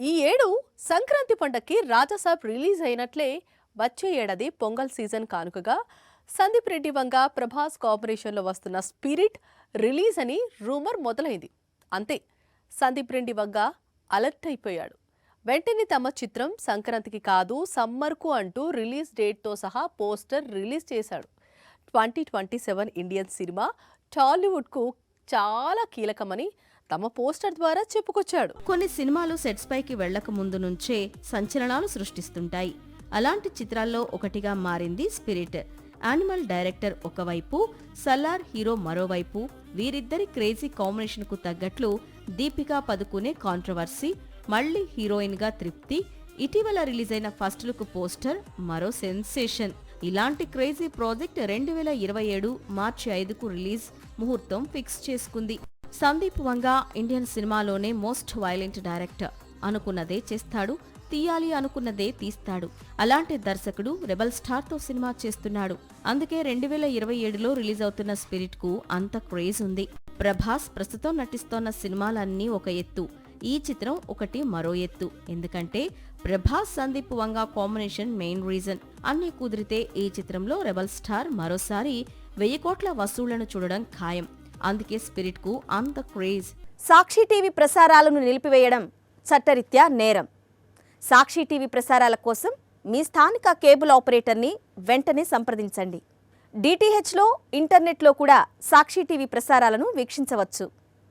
ఈ ఏడు సంక్రాంతి పండక్కి రాజాసాబ్ రిలీజ్ అయినట్లే వచ్చే ఏడాది పొంగల్ సీజన్ కానుకగా సందీప్ రెడ్డి వంగ ప్రభాస్ కాంబినేషన్లో వస్తున్న స్పిరిట్ రిలీజ్ అని రూమర్ మొదలైంది. అంతే, సందీప్ రెడ్డి వంగ అలర్ట్ అయిపోయాడు. వెంటనే తమ చిత్రం సంక్రాంతికి కాదు సమ్మర్కు అంటూ రిలీజ్ డేట్తో సహా పోస్టర్ రిలీజ్ చేశాడు. 2027 ఇండియన్ సినిమా టాలీవుడ్కు చాలా కీలకమని తమ పోస్టర్ ద్వారా చెప్పుకొచ్చాడు. కొన్ని సినిమాలు సెట్స్ పైకి వెళ్లక ముందు నుంచే సంచలనాలు సృష్టిస్తుంటాయి. అలాంటి చిత్రాల్లో ఒకటిగా మారింది స్పిరిట్. యానిమల్ డైరెక్టర్ ఒకవైపు, సలార్ హీరో మరోవైపు. వీరిద్దరి క్రేజీ కాంబినేషన్ కు తగ్గట్లు దీపికా పదుకునే కాంట్రవర్సీ, మళ్లీ హీరోయిన్ గా తృప్తి. ఇటీవల రిలీజ్ అయిన ఫస్ట్ లుక్ పోస్టర్ మరో సెన్సేషన్. ఇలాంటి క్రేజీ ప్రాజెక్ట్ 2027 మార్చి 5కు రిలీజ్ ముహూర్తం ఫిక్స్ చేసుకుంది. సందీప్ వంగ ఇండియన్ సినిమాలోనే మోస్ట్ వైలెంట్ డైరెక్టర్. అనుకున్నదే చేస్తాడు, తీయాలి అనుకున్నదే తీస్తాడు. అలాంటి దర్శకుడు రెబల్ స్టార్ తో సినిమా చేస్తున్నాడు. అందుకే 2027లో రిలీజ్ అవుతున్న స్పిరిట్ కు అంత క్రేజ్ ఉంది. ప్రభాస్ ప్రస్తుతం నటిస్తోన్న సినిమాలన్నీ ఒక ఎత్తు, ఈ చిత్రం ఒకటి మరో ఎత్తు. ఎందుకంటే ప్రభాస్ సందీప్ వంగ కాంబినేషన్ మెయిన్ రీజన్. అన్ని కుదిరితే ఈ చిత్రంలో రెబల్ స్టార్ మరోసారి 1000 కోట్ల వసూళ్లను చూడడం ఖాయం. అందుకే స్పిరిట్ కు అంత క్రేజ్. సాక్షి టీవీ ప్రసారాలను నిలిపివేయడం చట్టరీత్యా నేరం. సాక్షి టీవీ ప్రసారాల కోసం మీ స్థానిక కేబుల్ ఆపరేటర్ని వెంటనే సంప్రదించండి. డిటిహెచ్లో, ఇంటర్నెట్లో కూడా సాక్షి టీవీ ప్రసారాలను వీక్షించవచ్చు.